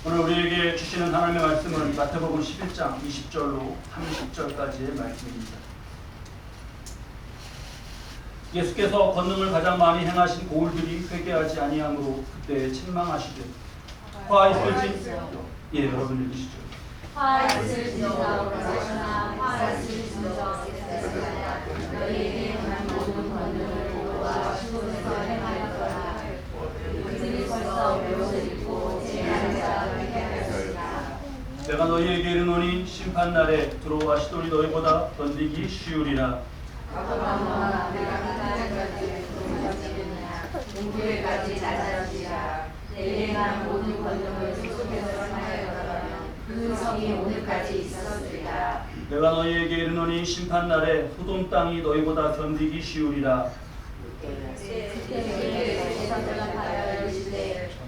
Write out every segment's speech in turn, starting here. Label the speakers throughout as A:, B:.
A: 오늘 우리에게 주시는 하나님의 말씀은 마태복음 11장 20절로 30절까지의 말씀입니다. 예수께서 권능을 가장 많이 행하신 고울들이 회개하지 아니함으로 그때 책망하시되 화 있을지 여러분 읽으시죠.
B: 화 있을지어다 그러나 화 있을지어다 너희에게 행한 모든 권능을 보고와 수고에서 행하였더라. 그들이 벌써 묘를 입고 재난을 회개하였으나
A: 내가 너희에게 이르노니 심판날에 두로와 시돈이 너희보다 던지기 쉬우리라.
B: 가버나움아 내가 하나님까지 도우시느냐 동교회까지 낮아지라. 내게 행한 모든 권능을 속에서 행하였더라면 그 성이 오늘까지 있었으리라.
A: 내가 너희에게 이르노니 심판날에 소돔 땅이 너희보다 견디기 쉬우리라.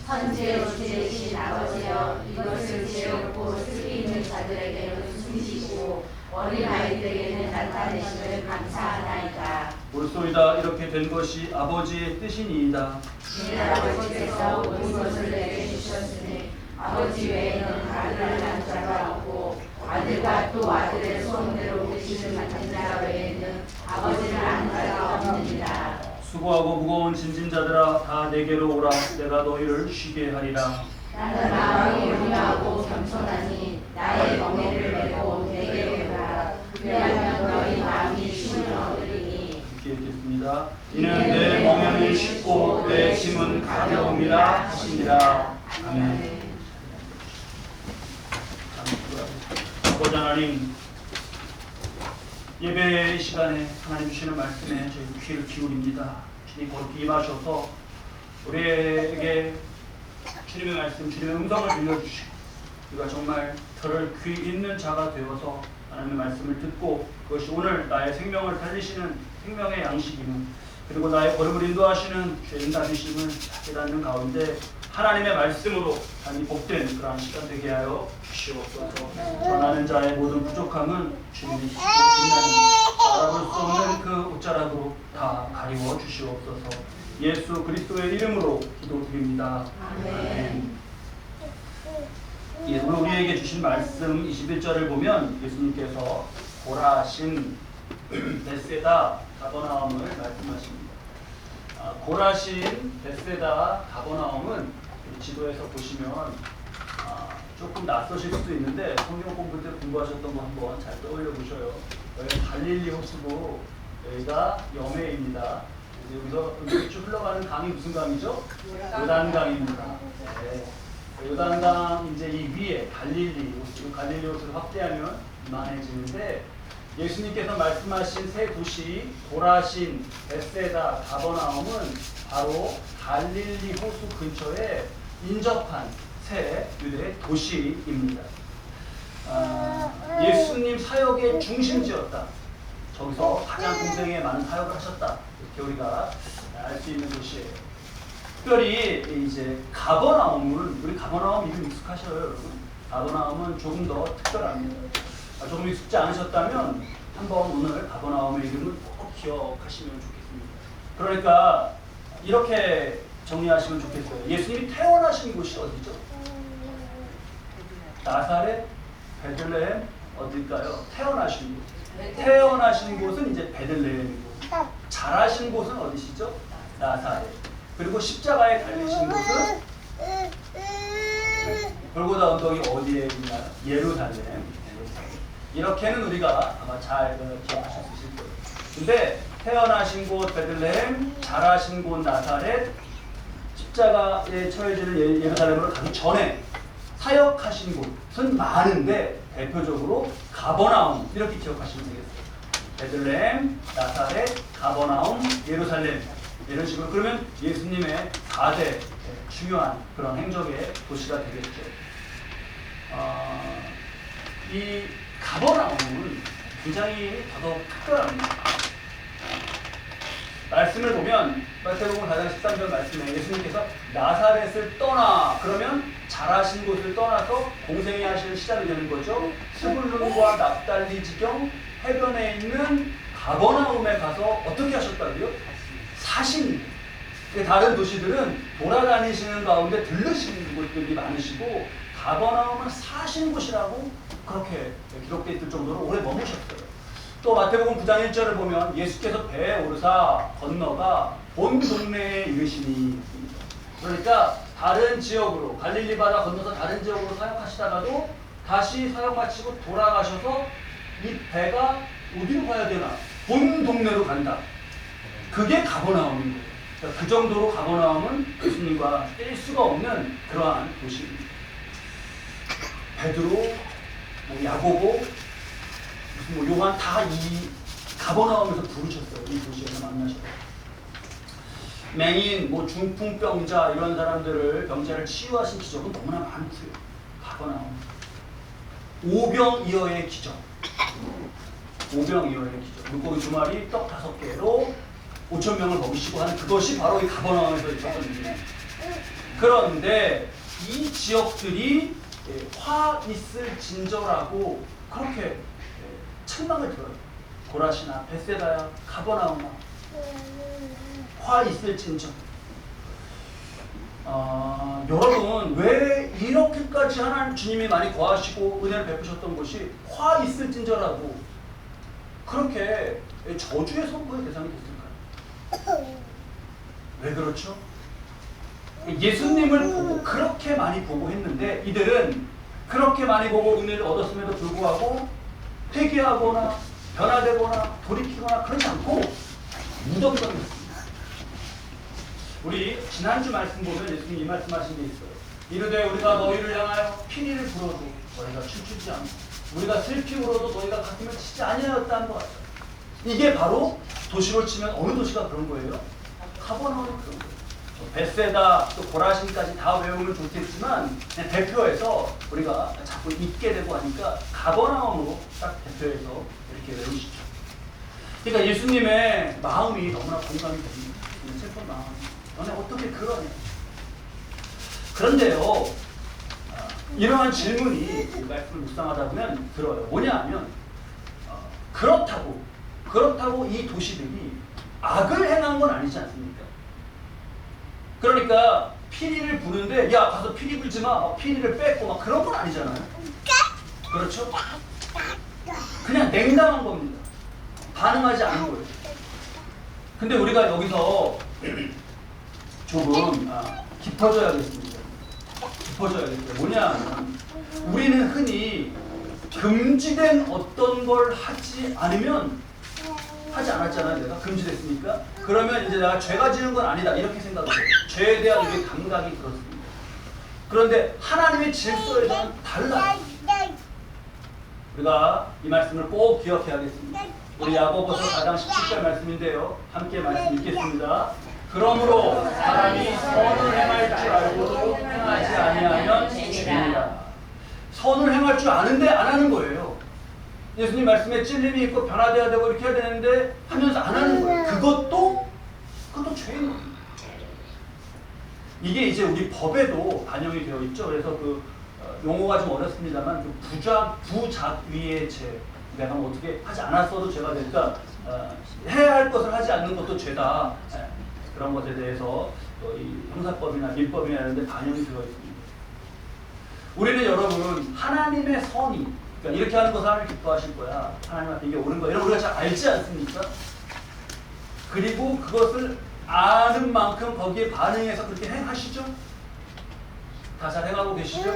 B: 천지의 주제이신 아버지여 이것을 지혜롭고 슬기 있는 자들에게는 숨기시고 어린 아이들에게는 나타내심을 감사하나이다.
A: 옳소이다. 이렇게 된 것이 아버지의 뜻이니이다.
B: 내 아버지께서 모든 것을 내게 주셨으니 아버지 외에는 아들을 낳은 자가 없고 아들과 또 아들의 소원대로 되시는 같은 자 외에는 아버지를 아는 자가 없느니라.
A: 수고하고 무거운 짐진 자들아 다 내게로 오라. 내가 너희를 쉬게 하리라.
B: 나는 마음이 온유하고 겸손하니 나의 멍에를 메고 내게 오라. 그리하면 너희 마음이 쉼을 얻으리니.
A: 함께 읽겠습니다. 이는 내 멍에는 쉽고 내 짐은 가벼움이라 하시니라. 아멘. 아버지 하나님, 예배 시간에 하나님 주시는 말씀에 저희 귀를 기울입니다. 주님 거기 임하셔서 우리에게 주님의 말씀, 주님의 음성을 들려주시고 우리가 정말 들을 귀 있는 자가 되어서 하나님의 말씀을 듣고 그것이 오늘 나의 생명을 살리시는 생명의 양식임은 그리고 나의 걸음을 인도하시는 주의 인도하심을 깨닫는 가운데 하나님의 말씀으로 하나님 복된 그러한 시간 되게 하여 주시옵소서. 전하는 자의 모든 부족함은 주님이 시고 빛나는 알아볼 수 없는 그 옷자락으로 다 가리워 주시옵소서. 예수 그리스도의 이름으로 기도드립니다. 아멘. 오늘 우리에게 주신 말씀 21절을 보면 예수님께서 고라신, 벳세다, 가버나움을 말씀하십니다. 고라신, 벳세다, 가버나움은 지도에서 보시면 조금 낯서실 수도 있는데 성경 공부 때 공부하셨던 거 한번 잘 떠올려 보셔요. 여기가 갈릴리 호수고 여기가 여매입니다. 여기서 쭉 흘러가는 강이 무슨 강이죠? 요단강입니다. 네. 요단강 이제 이 위에 갈릴리 호수를 확대하면 이만해지는데 예수님께서 말씀하신 세 도시 고라신, 벳세다, 가버나움은 바로 갈릴리 호수 근처에 인접한 새 유대 도시입니다. 예수님 사역의 중심지였다. 저기서 가장 공생에 많은 사역을 하셨다. 이렇게 우리가 알 수 있는 도시예요. 특별히 이제 가버나움은 우리 가버나움 이름 익숙하셔요, 여러분. 가버나움은 조금 더 특별합니다. 조금 익숙지 않으셨다면 한번 오늘 가버나움의 이름을 꼭 기억하시면 좋겠습니다. 그러니까 이렇게 정리하시면 좋겠어요. 예수님이 태어나신 곳이 어디죠? 나사렛, 베들레헴 어딜까요? 태어나신 곳. 태어나신 곳은 이제 베들레헴이고 자라신 곳은 어디시죠? 나사렛. 그리고 십자가에 달리신 곳은 골고다 언덕이 어디에 있나요? 예루살렘. 이렇게는 우리가 아마 잘 기억하실 수 있을 거예요. 근데 태어나신 곳 베들레헴, 자라신 곳 나사렛, 십자가에 처해지는 예루살렘으로 가기 전에 사역하신 곳은 많은데 대표적으로 가버나움 이렇게 기억하시면 되겠어요. 베들레헴, 나사렛, 가버나움, 예루살렘 이런 식으로. 그러면 예수님의 4대 중요한 그런 행적의 도시가 되겠죠. 이 가버나움은 굉장히 더더욱 특별합니다. 말씀을 보면 마태복음 4장 13절 말씀에 예수님께서 나사렛을 떠나 그러면 자라신 곳을 떠나서 공생애 하시는 시작이 되는 거죠. 스불룬과 납달리 지경 해변에 있는 가버나움에 가서 어떻게 하셨다고요? 사신. 다른 도시들은 돌아다니시는 가운데 들르시는 곳들이 많으시고 가버나움은 사신 곳이라고 그렇게 기록되어 있을 정도로 오래 머무셨어요. 또 마태복음 9장 1절을 보면 예수께서 배에 오르사 건너가 본 동네에 이르시니, 그러니까 다른 지역으로 갈릴리 바다 건너서 다른 지역으로 사역하시다가도 다시 사역 마치고 돌아가셔서 이 배가 어디로 가야 되나? 본 동네로 간다. 그게 가버나움인 거예요. 그러니까 그 정도로 가버나움은 예수님과 뗄 수가 없는 그러한 도시입니다. 베드로, 야고보, 무슨 요한 다 이 가버나움에서 부르셨어요. 이 도시에서 만나셨어요. 맹인, 중풍병자 이런 사람들을 병자를 치유하신 기적은 너무나 많고요. 가버나움. 오병이어의 기적. 오병이어의 기적. 물고기 2마리, 떡 5개로 5,000명을 먹이시고 하는 그것이 바로 이 가버나움에서 있었던 일이에요. 그런데 이 지역들이 화 있을 진저라고 그렇게 책망을 들어요. 고라시나 벳세다야 가버나움아 화 있을 진저. 여러분, 왜 이렇게까지 하나님 주님이 많이 거하시고 은혜를 베푸셨던 곳이 화 있을 진저라고 그렇게 저주의 선고의 대상이 됐을까요? 왜 그렇죠? 예수님을 보고 그렇게 많이 보고 했는데 이들은 그렇게 많이 보고 은혜를 얻었음에도 불구하고 회개하거나 변화되거나 돌이키거나 그러지 않고 무덤덤했습니다. 우리 지난주 말씀 보면 예수님이 이 말씀하신 게 있어요. 이르되 우리가 너희를 향하여 피리를 불어도 너희가 춤추지 않고 우리가 슬피 울어도 너희가 가슴을 치지 아니하였다는 것 같아요. 이게 바로 도시로 치면 어느 도시가 그런 거예요? 가버나움이 그런 거예요. 벳세다 또 고라신까지 다 외우면 좋겠지만 그냥 대표해서 우리가 자꾸 잊게 되고 하니까 가버나움으로 딱 대표해서 이렇게 외우시죠. 그러니까 예수님의 마음이 너무나 공감이 됩니다. 슬픈 마음. 너네 어떻게 그러냐. 그런데요, 이러한 질문이 말씀을 묵상하다 보면 들어요. 뭐냐 하면 그렇다고 이 도시들이 악을 행한 건 아니지 않습니까? 그러니까 피리를 부는데 야 가서 피리 불지 마, 피리를 뺏고 막 그런 건 아니잖아요. 그렇죠? 그냥 냉담한 겁니다. 반응하지 않은 거예요. 근데 우리가 여기서 조금 깊어져야겠습니다. 깊어져야겠어요. 뭐냐 하면 우리는 흔히 금지된 어떤 걸 하지 않으면 하지 않았잖아요. 내가 금지됐으니까. 그러면 이제 내가 죄가 지는 건 아니다 이렇게 생각해요. 죄에 대한 우리의 감각이 그렇습니다. 그런데 하나님의 질서에서는 달라요. 우리가 이 말씀을 꼭 기억해야겠습니다. 우리 야고보서 4장 17절 말씀인데요. 함께 말씀 읽겠습니다. 그러므로 사람이 선을 행할 줄 알고도 행하지 아니하면 죄니라. 선을 행할 줄 아는데 안 하는 거예요. 예수님 말씀에 찔림이 있고 변화되어야 되고 이렇게 해야 되는데 하면서 안 하는 거예요. 그것도 죄인 겁니다. 이게 이제 우리 법에도 반영이 되어 있죠. 그래서 그 용어가 좀 어렵습니다만 그 부작위의 죄. 내가 뭐 어떻게 하지 않았어도 죄가 될까? 해야 할 것을 하지 않는 것도 죄다. 그런 것에 대해서 이 형사법이나 민법이나 이런 데 반영이 되어 있습니다. 우리는 여러분 하나님의 선이 그러니까 이렇게 하는 것을 하나님 기뻐하실 거야. 하나님 앞에 이게 옳은 거야. 이런 우리가 잘 알지 않습니까? 그리고 그것을 아는 만큼 거기에 반응해서 그렇게 행하시죠? 다 잘 행하고 계시죠?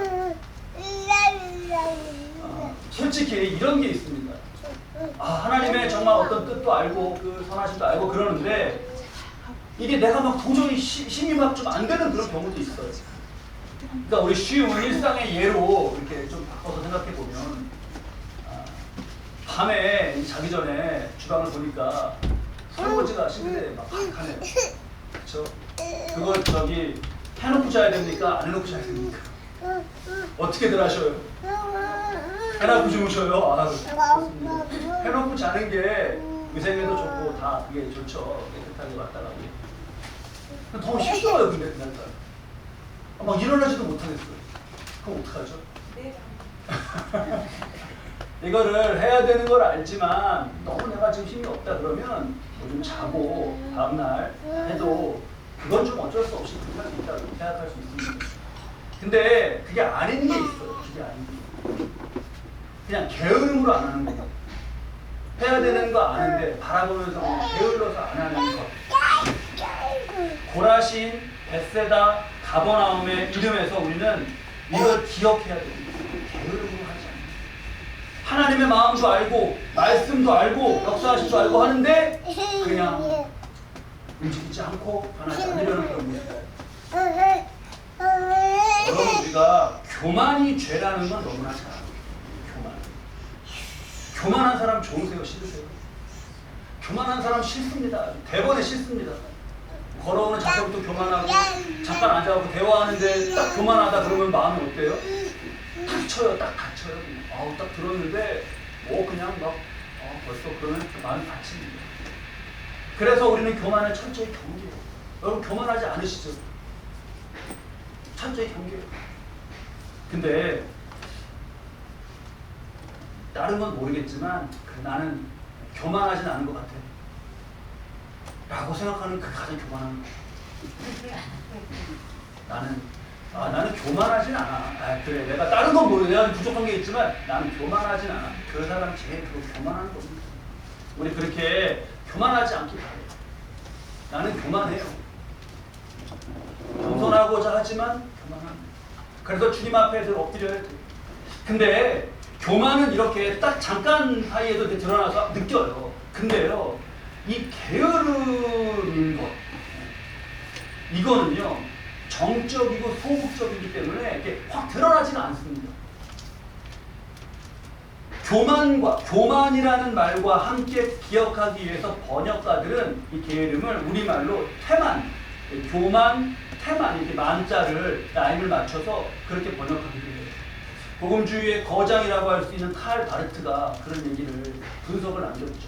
A: 솔직히 이런 게 있습니다. 하나님의 정말 어떤 뜻도 알고 그 선하심도 알고 그러는데 이게 내가 막 도저히 힘이 막 좀 안 되는 그런 경우도 있어요. 그러니까 우리 쉬운 일상의 예로 이렇게 좀 바꿔서 생각해 보면 밤에 자기 전에 주방을 보니까 설거지가 싱크대에 막 하네요. 그렇죠? 그걸 해놓고 자야 됩니까? 안 해놓고 자야 됩니까? 어떻게들 하셔요? 해놓고 주무셔요? 좋습니다. 해놓고 자는 게 위생에도 좋고 다 그게 좋죠. 깨끗하게 왔다 가고. 너무 힘들어요, 근데 그날따라. 막 일어나지도 못하겠어요. 그럼 어떡하죠? 이거를 해야 되는 걸 알지만 너무 내가 지금 힘이 없다 그러면 뭐 좀 자고 다음날 해도 그건 좀 어쩔 수 없이 그럴 수 있다고 생각할 수 있습니다. 근데 그게 아닌 게 있어요. 그게 아닌 게. 그냥 게으름으로 안 하는 거예요. 해야 되는 거 아는데 바라보면서 게을러서 안 하는 것. 고라신, 벳세다, 가버나움의 이름에서 우리는 이걸 기억해야 됩니다. 게으름으로 하지 않는 하나님의 마음도 알고 말씀도 알고 역사하심도 알고 하는데 그냥 움직이지 않고 변하지 않으려는 겁니다. 여러분, 우리가 교만이 죄라는 건 너무나 잘 알아요. 교만한 사람 좋으세요? 싫으세요? 교만한 사람 싫습니다. 대번에 싫습니다. 걸어오는 자체부터 교만하고 잠깐 앉아가고 대화하는데 딱 교만하다 그러면 마음이 어때요? 닥쳐요. 딱 닥쳐요. 아우, 딱 들었는데 뭐 그냥 막 벌써 그러면 마음이 닫힙니다. 그래서 우리는 교만을 철저히 경계해요. 여러분, 교만하지 않으시죠? 철저히 경계해요. 근데 다른 건 모르겠지만 나는 교만하진 않은 것 같아 라고 생각하는 그 가장 교만한 거. 나는 교만하진 않아. 그래, 내가 다른 건 모르, 내가 부족한 게 있지만 나는 교만하진 않아. 그 사람 제일 교만한 겁니다. 우리 그렇게 교만하지 않기 바래요. 나는 교만해요. 겸손하고자 하지만 교만합니다. 그래서 주님 앞에 엎드려야 돼요. 근데 교만은 이렇게 딱 잠깐 사이에도 드러나서 느껴요. 근데요, 이 게으른 것, 이거는요, 정적이고 소극적이기 때문에 이렇게 확 드러나지는 않습니다. 교만이라는 말과 함께 기억하기 위해서 번역가들은 이 게으름을 우리말로 태만, 교만, 태만, 이렇게 만자를 라임을 맞춰서 그렇게 번역하기도 해요. 복음주의의 거장이라고 할 수 있는 칼 바르트가 그런 얘기를 분석을 남겼죠.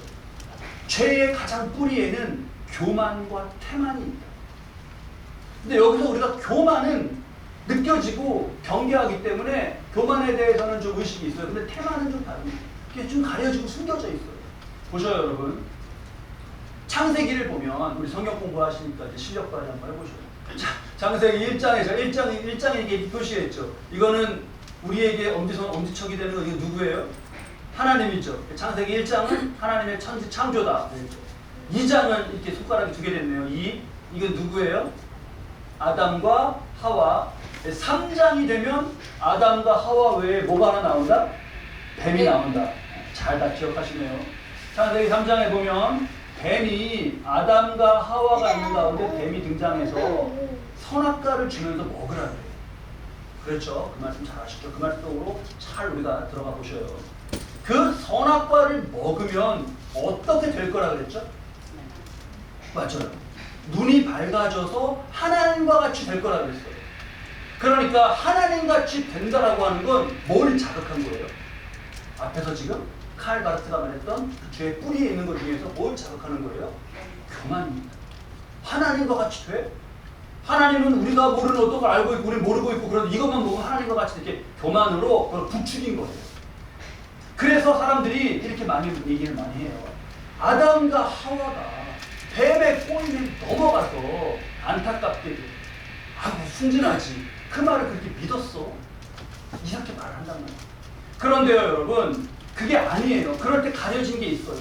A: 죄의 가장 뿌리에는 교만과 태만입니다. 근데 여기서 우리가 교만은 느껴지고 경계하기 때문에 교만에 대해서는 좀 의식이 있어요. 근데 태만은 좀 다릅니다. 이게 좀 가려지고 숨겨져 있어요. 보셔요, 여러분. 창세기를 보면 우리 성경 공부하시니까 이제 실력 발휘 한번 해보셔요. 창세기 1장에 이게 표시했죠. 이거는 우리에게 엄지척이 되는 건 이거 누구예요? 하나님이죠. 창세기 1장은 하나님의 창조다. 2장은 이렇게 손가락이 2개 됐네요. 이건 누구예요? 아담과 하와. 3장이 되면 아담과 하와 외에 뭐가 하나 나온다? 뱀이 나온다. 잘 다 기억하시네요. 창세기 3장에 보면 뱀이 아담과 하와가 있는 가운데 뱀이 등장해서 선악과를 주면서 먹으라 그래요. 그렇죠. 그 말씀 잘 아시죠? 그 말씀 속으로 잘 우리가 들어가 보셔요. 그 선악과를 먹으면 어떻게 될 거라 그랬죠? 맞죠? 눈이 밝아져서 하나님과 같이 될 거라 그랬어요. 그러니까 하나님 같이 된다라고 하는 건 뭘 자극한 거예요? 앞에서 지금 칼 바르트가 말했던 그 죄의 뿌리에 있는 것 중에서 뭘 자극하는 거예요? 교만입니다. 하나님과 같이 돼? 하나님은 우리가 모르는 어떤 걸 알고 있고 우리는 모르고 있고 그런 이것만 보고 하나님과 같이 이렇게 교만으로 그걸 부추긴 거예요. 그래서 사람들이 이렇게 많이 얘기를 많이 해요. 아담과 하와가 뱀의 꼬임에 넘어가서 안타깝게도 순진하지 그 말을 그렇게 믿었어. 이렇게 말을 한단 말이에요. 그런데요, 여러분, 그게 아니에요. 그럴 때 가려진 게 있어요.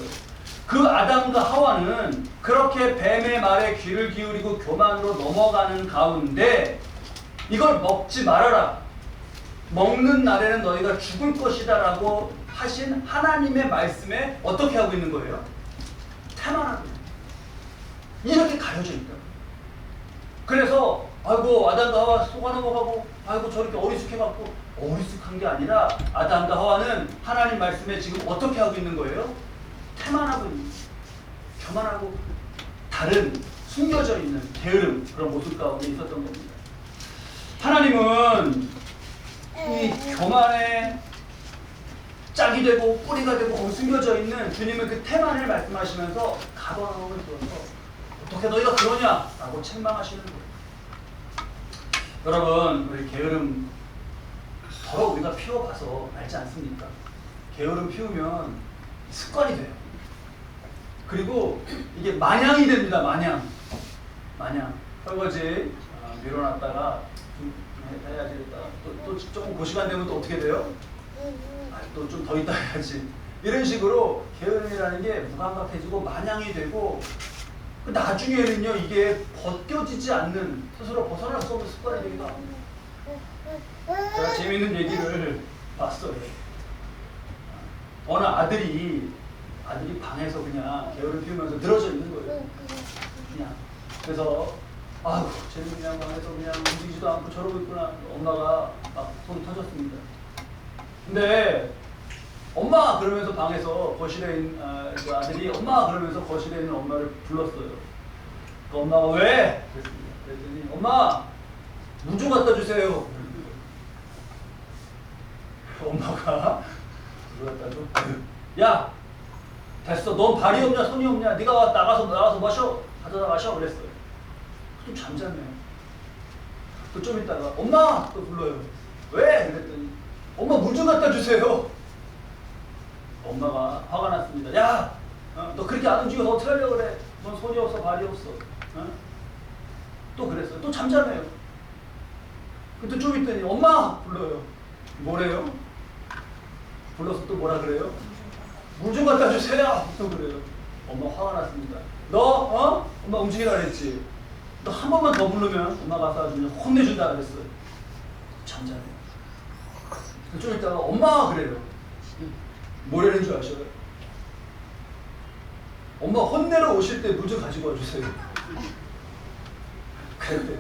A: 그 아담과 하와는 그렇게 뱀의 말에 귀를 기울이고 교만으로 넘어가는 가운데 이걸 먹지 말아라. 먹는 날에는 너희가 죽을 것이다 라고 하신 하나님의 말씀에 어떻게 하고 있는 거예요? 태만하고 이렇게 가려져 있다. 그래서 아이고 아담과 하와 속아 넘어가고 아이고 저렇게 어리숙해갖고 어리숙한 게 아니라 아담과 하와는 하나님 말씀에 지금 어떻게 하고 있는 거예요? 태만하고 교만하고 다른 숨겨져 있는 게으름 그런 모습 가운데 있었던 겁니다. 하나님은 이 교만에 짝이 되고 뿌리가 되고 거기 숨겨져 있는 주님의 그 태만을 말씀하시면서 가버나움을 들어서 어떻게 너희가 그러냐 라고 책망하시는 거예요. 여러분, 우리 게으름 더러 우리가 피워봐서 알지 않습니까? 게으름 피우면 습관이 돼요. 그리고 이게 마냥이 됩니다. 마냥 설거지 밀어놨다가 해야지 되겠다. 또 조금 그 시간 되면 또 어떻게 돼요? 또 좀 더 있다 해야지. 이런 식으로 게으름이라는 게 무감각해지고 마냥이 되고 나중에는요 이게 벗겨지지 않는 스스로 벗어날 수 없는 습관이 되기도 합니다. 제가 재미있는 얘기를 봤어요. 어느 아들이 방에서 그냥 게으름 피우면서 늘어져 있는 거예요. 그냥. 그래서 아우 쟤는 그냥 방에서 그냥 움직이지도 않고 저러고 있구나. 엄마가 막 손이 터졌습니다. 근데 엄마 그러면서 방에서 거실에 있는 그 아들이 엄마 그러면서 거실에 있는 엄마를 불렀어요. 그 엄마가 왜? 그랬습니다. 그랬더니 엄마 문 좀 갖다 주세요. 엄마가 문 갖다 줘. 야 됐어. 넌 발이 없냐 손이 없냐. 네가 나가서 마셔. 가져다 마셔. 그랬어요. 좀 잠잠해요. 또 좀 있다가 엄마 또 불러요. 왜? 그랬더니 엄마 물 좀 갖다 주세요. 엄마가 화가 났습니다. 야, 너 그렇게 안 움직여서 어떻게 하려고 그래? 넌 손이 없어 발이 없어. 또 그랬어요. 또 잠잠해요. 그때 좀 있더니 엄마 불러요. 뭐래요? 불러서 또 뭐라 그래요? 물 좀 갖다 주세요. 또 그래요. 엄마 화가 났습니다. 너 엄마 움직이라 그랬지? 너 한 번만 더 부르면 엄마가 가서 아주 혼내준다 그랬어요. 잠잠해요. 좀 있다가 엄마 그래요. 뭐라는 줄 아셔요? 엄마 혼내러 오실 때 물 좀 가지고 와주세요. 그랬대요.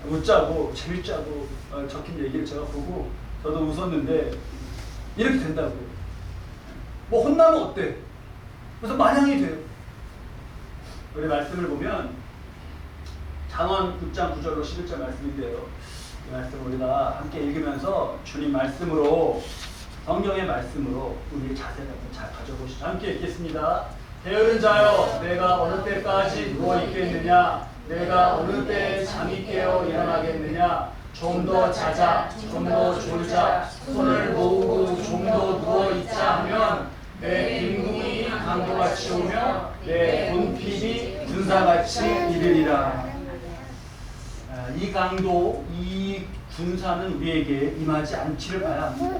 A: 웃자고 재밌자고 적힌 얘기를 제가 보고 저도 웃었는데 이렇게 된다고. 뭐 혼나면 어때? 그래서 마냥이 돼요. 우리 말씀을 보면 잠언 6장 9절로 11절 말씀인데요. 이 말씀을 우리가 함께 읽으면서 주님 말씀으로 성경의 말씀으로 우리의 자세를 잘 가져보시죠. 함께 읽겠습니다. 게으른 자여 내가 어느 때까지 누워있겠느냐. 내가 어느 때에 잠이 깨어 일어나겠느냐. 좀 더 자자 좀 더 졸자 손을 모으고 좀 더 누워있자 하면 내 빈궁이 강도같이 오며 내 분필이 군사같이 이르리라. 이 강도, 이 군사는 우리에게 임하지 않기를 바야 합니다.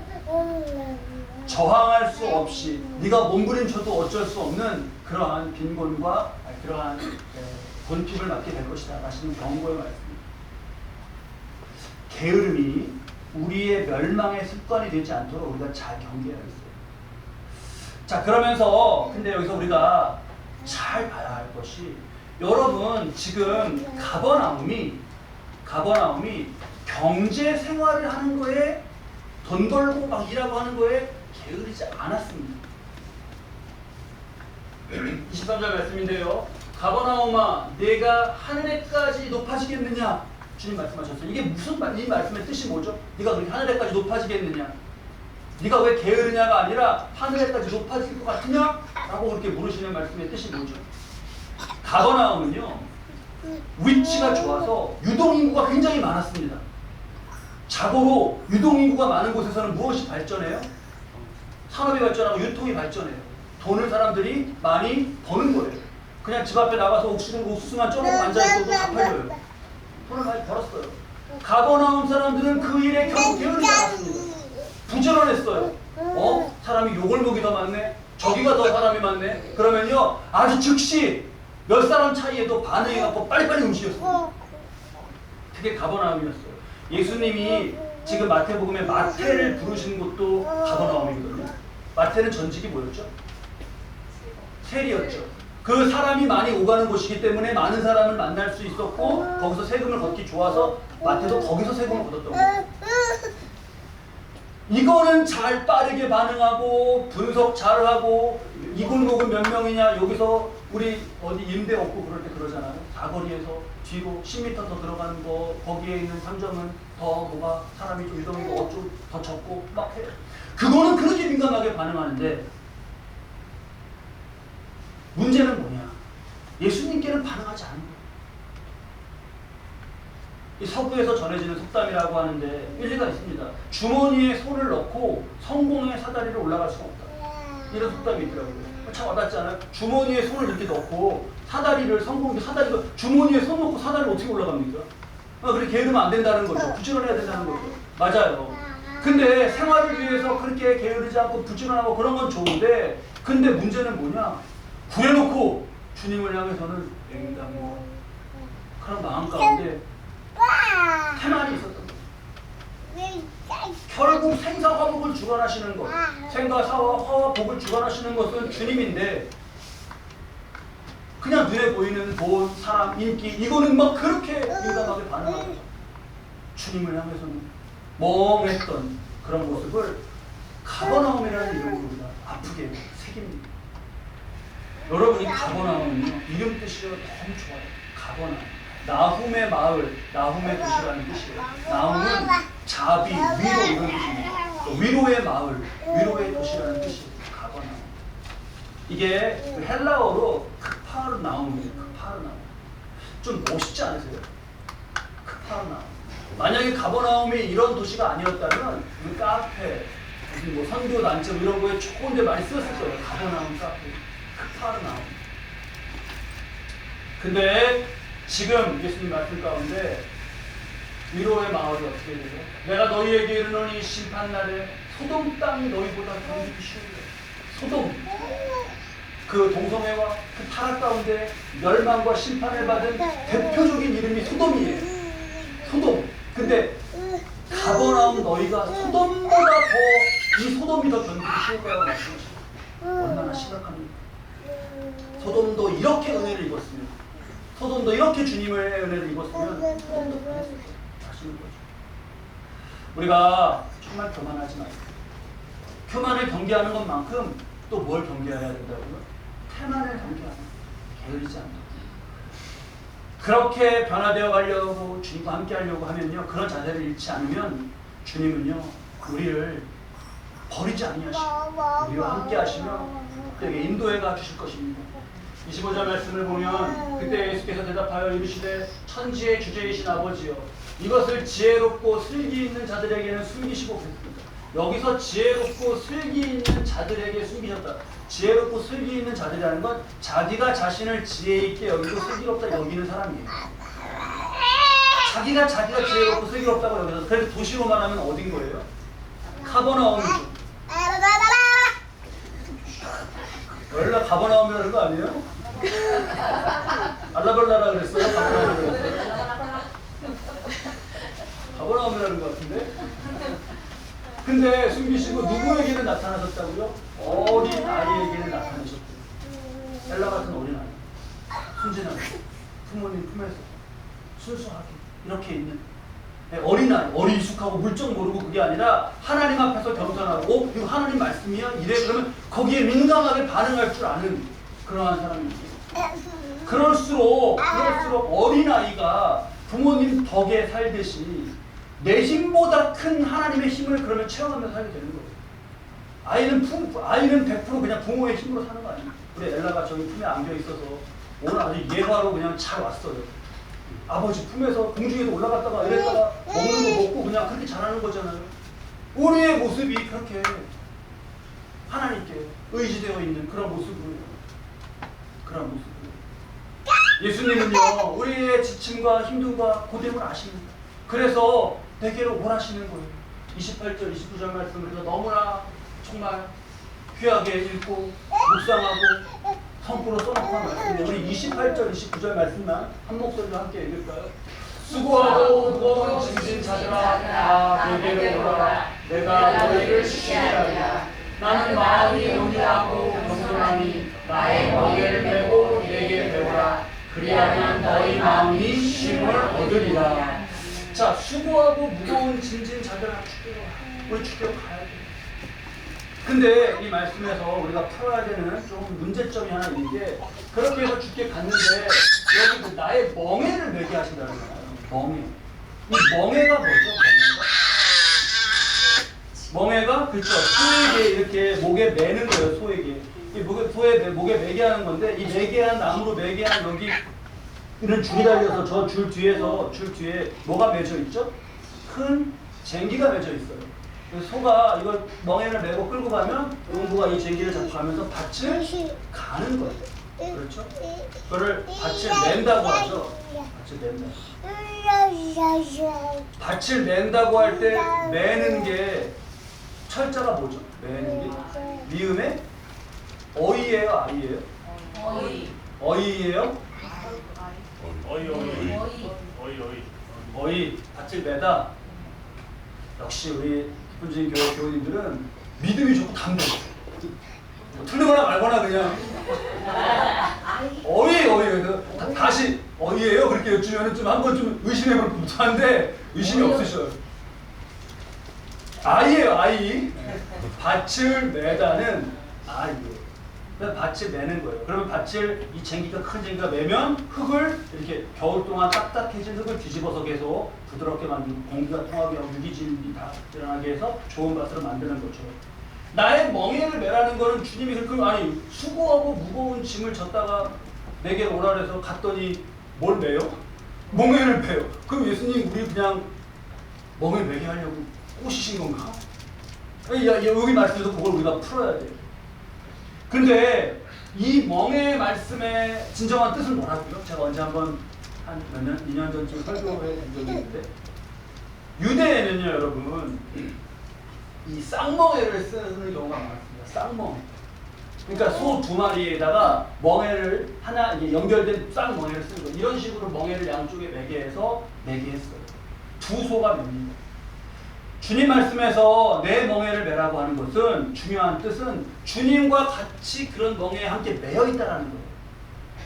A: 저항할 수 없이 네가 몸부림쳐도 어쩔 수 없는 그러한 빈곤과 그러한 본핍을 맞게 될 것이다 라시는 경고의 말씀입니다. 게으름이 우리의 멸망의 습관이 되지 않도록 우리가 잘 경계해야겠어요. 자, 그러면서 근데 여기서 우리가 잘 봐야 할 것이 여러분 지금 가버나움이 경제 생활을 하는 거에 돈 벌고 막 일하고 하는 거에 게으르지 않았습니다. 23절 말씀인데요. 가버나움아 내가 하늘에까지 높아지겠느냐. 주님 말씀하셨어요. 이게 무슨 이 말씀의 뜻이 뭐죠? 네가 그렇게 하늘에까지 높아지겠느냐. 네가 왜 게으르냐가 아니라 하늘에까지 높아질 것 같으냐? 라고 그렇게 물으시는 말씀의 뜻이 뭐죠? 가버나움은요. 위치가 좋아서 유동인구가 굉장히 많았습니다. 자고로 유동인구가 많은 곳에서는 무엇이 발전해요? 산업이 발전하고 유통이 발전해요. 돈을 사람들이 많이 버는 거예요. 그냥 집 앞에 나가서 옥수수만 쪄놓고 앉아있어도 다 팔려요. 돈을 많이 벌었어요. 가버나움 사람들은 그 일에 결국 게으르지 않았습니다. 부지런했어요. 사람이 요걸 먹이 더 많네? 저기가 더 사람이 많네? 그러면요 아주 즉시 몇 사람 차이에도 반응해갖고 빨리빨리 움직였어요. 그게 가버나움이었어요. 예수님이 지금 마태복음에 마태를 부르시는 것도 가버나움이거든요. 마태는 전직이 뭐였죠? 세리였죠. 그 사람이 많이 오가는 곳이기 때문에 많은 사람을 만날 수 있었고 거기서 세금을 걷기 좋아서 마태도 거기서 세금을 걷었던 거예요. 이거는 잘 빠르게 반응하고 분석 잘하고 이 골목은 몇 명이냐 여기서 우리 어디 임대 없고 그럴 때 그러잖아요. 사거리에서 뒤로 10m 더 들어가는 거 거기에 있는 상점은 더 뭐가 사람이 좀 유동이고 어쩌고 더 적고 막 해요. 그거는 그렇게 민감하게 반응하는데 문제는 뭐냐? 예수님께는 반응하지 않는 거예요. 이 서구에서 전해지는 속담이라고 하는데 일리가 있습니다. 주머니에 손을 넣고 성공의 사다리를 올라갈 수가 없다. 이런 속담이 있더라고요. 참 와닿지 않아요? 주머니에 손을 이렇게 넣고 사다리를 성공의 사다리가 주머니에 손 넣고 사다리를 어떻게 올라갑니까? 그렇게 게으르면 안 된다는 거죠. 부지런해야 된다는 거죠. 맞아요. 근데 생활을 위해서 그렇게 게으르지 않고 부지런하고 그런 건 좋은데, 근데 문제는 뭐냐? 구해놓고 주님을 향해서는 냉담과 그런 마음 가운데 태만이 있었던 거예요. 결국 생사와 복을 주관하시는 것, 생사와 화와 복을 주관하시는 것은 주님인데, 그냥 눈에 보이는 돈, 사람, 인기, 이거는 막 그렇게 민감하게 반응하죠. 주님을 향해서는 멍했던 그런 모습을 가버나움이라는 이름으로 우리가 아프게 새깁니다. 여러분이 가버나움은요, 이름 뜻이 너무 좋아요. 가버나움. 나훔의 마을, 나훔의 도시라는 뜻이에요. 나훔은 자비, 위로 이런 뜻입니다. 위로의 마을, 위로의 도시라는 뜻이에요. 가버나움. 이게 그 헬라어로 크파르나움이에요. 크파르나움. 좀 멋있지 않으세요? 크파르나움. 만약에 가버나움이 이런 도시가 아니었다면 우리 카페, 무슨 뭐 선교 단체 이런 거에 좋은 데 많이 쓰였을 거예요. 가버나움 카페, 크파르나움. 근데 지금 예수님 말씀 가운데 위로의 마을이 어떻게 되죠? 내가 너희에게 이르노니 심판날에 소돔 땅이 너희보다 견디기 쉬운데, 소돔, 그 동성애와 그 타락 가운데 멸망과 심판을 받은 대표적인 이름이 소돔이에요. 소돔. 근데 가버나움 너희가 소돔보다 더, 이 소돔이 더 견디기 쉬울 거라고 말씀하시죠. 얼마나 심각합니까? 소돔도 이렇게 은혜를 입었으면, 소돔도 이렇게 주님의 은혜를 입었으면 소돔도 그랬을 거예요. 아시는 거죠. 우리가 정말 교만하지 말고, 교만을 경계하는 것만큼 또 뭘 경계해야 된다고요? 태만을 경계하는, 게으르지 않는. 그렇게 변화되어 가려고 주님과 함께 하려고 하면요, 그런 자세를 잃지 않으면 주님은요 우리를 버리지 아니하시고 우리와 함께 하시며 그에게 인도해 가 주실 것입니다. 25절 말씀을 보면 그때 예수께서 대답하여 이르시되 천지의 주제이신 아버지여, 이것을 지혜롭고 슬기 있는 자들에게는 숨기시고 그랬습니다. 여기서 지혜롭고 슬기 있는 자들에게 숨기셨다. 지혜롭고 슬기 있는 자들이라는 건 자기가 자신을 지혜 있게 여기고 슬기롭다 여기는 사람이에요. 자기가 지혜롭고 슬기롭다고 여기서, 그래서 도시로 말하면 어딘 거예요? 가버나움이죠. 원래 가버나움이라는 거 아니에요? 알라발라라 그랬어요? 가버나움이라는 거 같은데? 근데 숨기시고 누구에게는 나타나셨다고요? 어린 아이에게는 나타나셨대요. 엘라 같은 어린 아이, 순진하게 부모님 품에서 순수하게 이렇게 있는 어린아이, 어리숙하고 물정 모르고 그게 아니라 하나님 앞에서 겸손하고, 이거 하나님 말씀이야? 이래? 그러면 거기에 민감하게 반응할 줄 아는 그러한 사람입니다. 그럴수록 어린아이가 부모님 덕에 살듯이 내 힘보다 큰 하나님의 힘을 그러면 체험하면서 살게 되는 거예요. 아이는 100% 그냥 부모의 힘으로 사는 거 아니에요. 우리 엘라가 저희 품에 안겨 있어서 오늘 아주 예화로 그냥 잘 왔어요. 아버지 품에서 공중에도 올라갔다가 이랬다가 먹는 거 먹고 그냥 그렇게 자라는 거잖아요. 우리의 모습이 그렇게 하나님께 의지되어 있는 그런 모습을, 예수님은요 우리의 지침과 힘듦과 고됨을 아십니다. 그래서 내게로 오라시는 거예요. 28절 29절 말씀에서 너무나 정말 귀하게 읽고 묵상하고 성구로 써놓고 한 말씀인데, 우리 28절 29절 말씀만 한 목소리로 함께 읽을까요? 수고하고 무거운 짐진 자들아 다 내게로 오라. 내가 너희를 쉬게 하리라. 나는 마음이 온유하고 겸손하니 나의 멍에를 메고 내게 배우라. 그리하면 너희 마음이 쉼을 얻으리라. 자, 수고하고 무거운 짐진 자들아, 우리 주께로 가야 돼. 근데 이 말씀에서 우리가 풀어야 되는 좀 문제점이 하나 있는 게, 그렇게 해서 주께 갔는데 여기 나의 멍에를 매게 하신다는 거예요. 멍에. 이 멍에가 뭐죠? 멍에가 그렇죠. 소에게 이렇게 목에 매는 거예요. 소에게. 이 목에 매게 하는 건데, 이 매게 한 나무로 매게 한 여기 이런 줄이 달려서 저 줄 뒤에 뭐가 맺어 있죠? 큰 쟁기가 맺어 있어요. 그래서 소가 이걸 멍에를 메고 끌고 가면 농부가 이 쟁기를 잡고 가면서 밭을 가는 거예요. 그렇죠? 그거를 밭을 낸다고 하죠. 밭을 낸다. 밭을 낸다고 할 때 매는 게 철자가 뭐죠? 매는 게 미음의 어이예요, 아이예요? 어이예요? 어이. 밭을 매다. 역시 우리 기쁜주의 교회 교우님들은 믿음이 좋고 담대. 틀리거나 말거나 그냥 어이 다시 어이예요 그렇게 여쭈면 좀 한번 좀 의심해볼 법한데 의심이 없으셔요. 아이예요, 아이. 밭을 매다는 아이예요. 밭을 매는 거예요. 그러면 밭을 이 쟁기가 큰 쟁기가 매면 흙을 이렇게 겨울 동안 딱딱해진 흙을 뒤집어서 계속 부드럽게 만들고 공기가 통하게 하고 유기질이 다 일어나게 해서 좋은 밭으로 만드는 거죠. 나의 멍에를 매라는 거는 주님이 그렇게 아니 수고하고 무거운 짐을 졌다가 내게 오라 그래서 갔더니 뭘 매요? 멍에를 매요. 그럼 예수님 우리 그냥 멍에 매게 하려고 꼬시신 건가? 여기 말씀에서 그걸 우리가 풀어야 돼요. 근데 이 멍의 말씀의 진정한 뜻은 뭐라고요? 제가 언제 한번 한 몇 년, 2년 전쯤 설교해 본 적이 있는데 유대에는요 여러분 이 쌍멍에를 쓰는 경우가 많습니다. 쌍멍. 그러니까 소 2마리에다가 멍에를 하나 이게 연결된 쌍멍에를 쓰는 거예요. 이런 식으로 멍에를 양쪽에 매게 해서 매게 했어요. 2소가 맵니다. 주님 말씀에서 내 멍에를 매라고 하는 것은 중요한 뜻은 주님과 같이 그런 멍에에 함께 매여 있다는 거예요.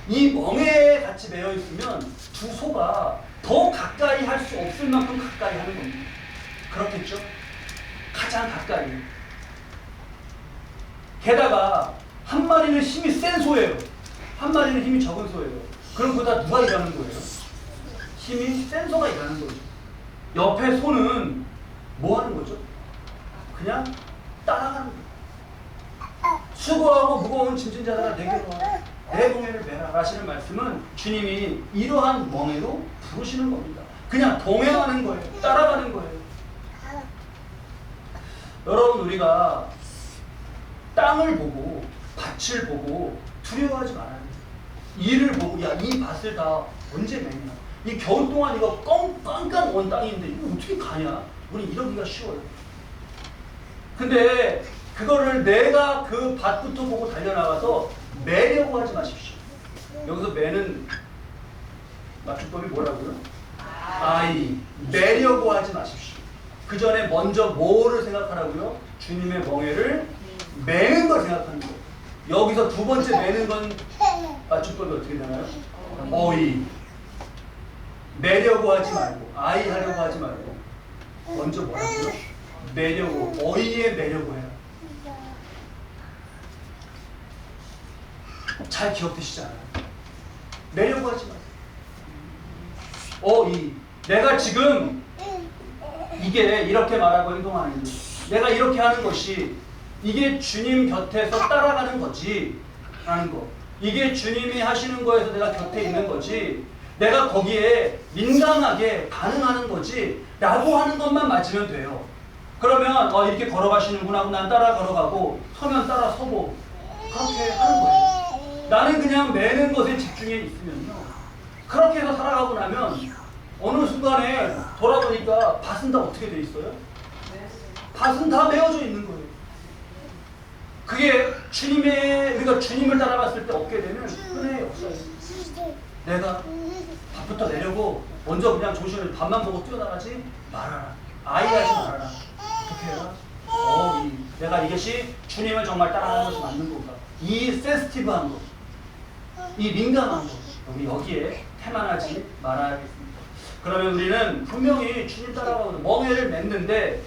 A: 이 멍에에 같이 매여 있으면 2소가 더 가까이 할 수 없을 만큼 가까이 하는 겁니다. 그렇겠죠? 가장 가까이. 게다가 한 마리는 힘이 센 소예요. 한 마리는 힘이 적은 소예요. 그럼 그다 누가 일하는 거예요? 힘이 센 소가 일하는 거죠. 옆에 소는 뭐 하는 거죠? 그냥 따라가는 거예요. 수고하고 무거운 짐진 자들아 내게로 와. 내 멍에를 매라 하시는 말씀은 주님이 이러한 멍에로 부르시는 겁니다. 그냥 동행하는 거예요. 따라가는 거예요. 여러분 우리가 땅을 보고 밭을 보고 두려워하지 말아야 돼요. 이를 보고 야 이 밭을 다 언제 매냐. 이 겨울 동안 이거 깡깡 온 땅인데 이거 어떻게 가냐. 우리 이러기가 쉬워요. 근데 그거를 내가 그 밭부터 보고 달려나가서 매려고 하지 마십시오. 여기서 매는 맞춤법이 뭐라고요? 아이. 매려고 하지 마십시오. 그 전에 먼저 뭐를 생각하라고요? 주님의 멍에를 매는 걸 생각하는 거예요. 여기서 두 번째 매는 건 맞춤법이 어떻게 되나요? 어이. 매려고 하지 말고 아이 하려고 하지 말고 먼저 뭐라고요? 매려고 어이에 매려고 해요. 잘 기억되시잖아요. 매려고 하지 마세요. 어이. 내가 지금 이게 이렇게 말하고 행동하는 거 내가 이렇게 하는 것이 이게 주님 곁에서 따라가는 거지 라는 거. 이게 주님이 하시는 거에서 내가 곁에 있는 거지 내가 거기에 민감하게 반응하는 거지 라고 하는 것만 맞으면 돼요. 그러면 이렇게 걸어가시는구나 하고 난 따라 걸어가고 서면 따라 서고 그렇게 하는 거예요. 나는 그냥 매는 것에 집중해 있으면요 그렇게 해서 살아가고 나면 어느 순간에 돌아보니까 밭은 다 어떻게 돼 있어요? 밭은 다 메어져 있는 거예요. 그게 우리가 주님을 따라갔을 때 얻게 되는 은혜의 역사예요. 내가 밥부터 내려고 먼저 그냥 조심히 밥만 보고 뛰어나가지 말아라. 아이하지 말아라. 어떻게 해라? 내가 이것이 주님을 정말 따라가는 것이 맞는 건가? 이 센시티브한 것, 이 민감한 것, 우리 여기에 태만하지 말아야겠습니다. 그러면 우리는 분명히 주님 따라가거든. 멍에를 맺는데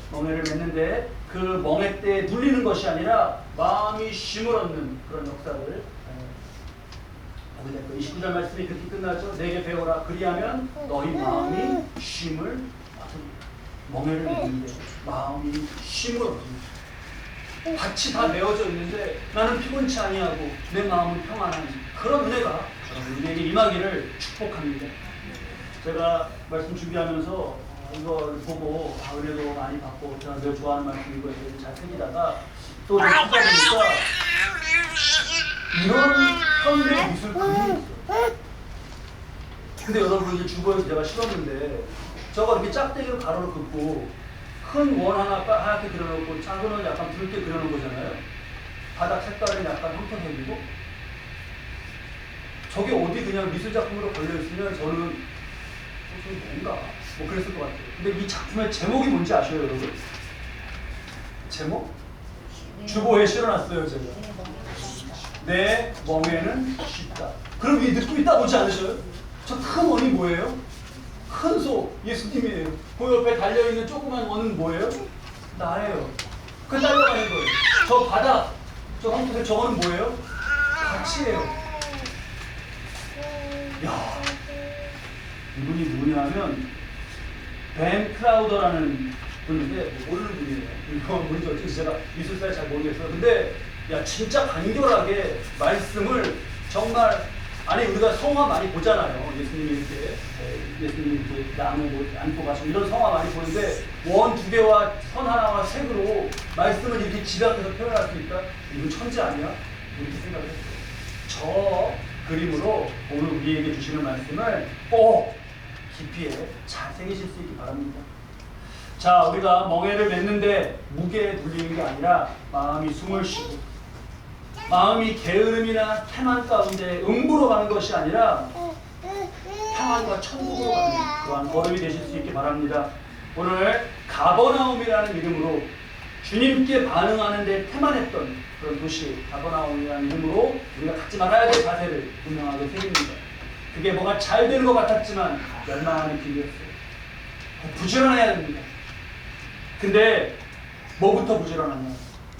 A: 그 멍에 때 눌리는 것이 아니라 마음이 쉼을 얻는 그런 역사를 보게 될 거예요. 29절 말씀이 그렇게 끝나죠. 내게 배워라. 그리하면 너희 마음이 쉼을 얻으리라. 멍에를 맺는데 마음이 쉼을 얻으리라. 밭이 다 메어져 있는데 나는 피곤치 아니하고 내 마음은 평안한 그런 은혜가 우리에게 임하기를 축복합니다. 제가 말씀 준비하면서 이걸 보고 은혜도 많이 받고 제가 늘 좋아하는 말씀이고 잘 새기다가 또 찾아보니까 이런 현대 미술 그림이 있어요. 근데 여러분 이제 주보에서 제가 실었는데 저거 이렇게 짝대기로 가로로 긋고 큰 원 하나 하얗게 그려놓고 작은 원 약간 붉게 그려놓은 거잖아요. 바닥 색깔은 약간 황토색이고 저게 어디 그냥 미술 작품으로 걸려있으면 저는 뭔가 뭐 그랬을 것 같아요. 근데 이 작품의 제목이 뭔지 아셔요 여러분? 제목? 주보에 실어놨어요 제가. 내 멍에는 쉽다. 그럼 이 듣고 있다 보지 않으셔요? 저 큰 원이 뭐예요? 큰 소, 예수님이에요. 그 옆에 달려있는 조그만 원은 뭐예요? 나예요. 그 달려가는 거예요. 저 바닥, 저 황토색 저거는 뭐예요? 가치예요. 야, 이분이 누구냐면 벤 크라우더라는 분인데 모르는 분이에요. 이거 뭔지 어떻게 제가 미술사에 잘 모르겠어요. 근데 야 진짜 간결하게 말씀을 정말 아니 우리가 성화 많이 보잖아요. 예수님이 이렇게 나무 안고 가시고 이런 성화 많이 보는데 원 두 개와 선 하나와 색으로 말씀을 이렇게 집약해서 표현할 수 있다? 이건 천재 아니야? 이렇게 생각했어요. 저 그림으로 오늘 우리에게 주시는 말씀을 꼭 깊이에 잘 새기실 수 있기 바랍니다. 자, 우리가 멍에를 맺는데 무게에 눌리는 게 아니라 마음이 숨을 쉬고 마음이 게으름이나 태만 가운데 음부로 가는 것이 아니라 평안과 천국으로 가는 그러한 걸음이 되실 수 있기 바랍니다. 오늘 가버나움이라는 이름으로 주님께 반응하는 데 태만했던 그런 도시 가버나움이라는 이름으로 우리가 갖지 말아야 될 자세를 분명하게 새깁니다. 그게 뭐가 잘 되는 것 같았지만 멸망하는 길이었어요. 부지런해야 됩니다. 근데 뭐부터 부지런하냐?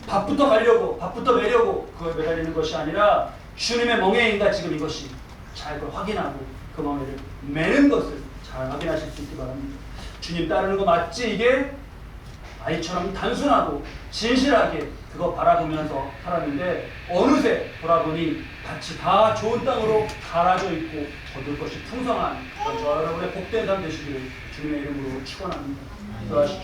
A: 밥부터 가려고, 밥부터 매려고 그걸 매달리는 것이 아니라 주님의 멍에인가 지금 이것이 잘 그걸 확인하고 그 멍에를 매는 것을 잘 확인하실 수 있기 바랍니다. 주님 따르는 거 맞지? 이게 아이처럼 단순하고 진실하게 그거 바라보면서 살았는데 어느새 돌아보니 밭이 다 좋은 땅으로 갈아져 있고 거둘 것이 풍성한 저 여러분의 복된 삶 되시기를 주님의 이름으로 축원합니다. 기도하시죠.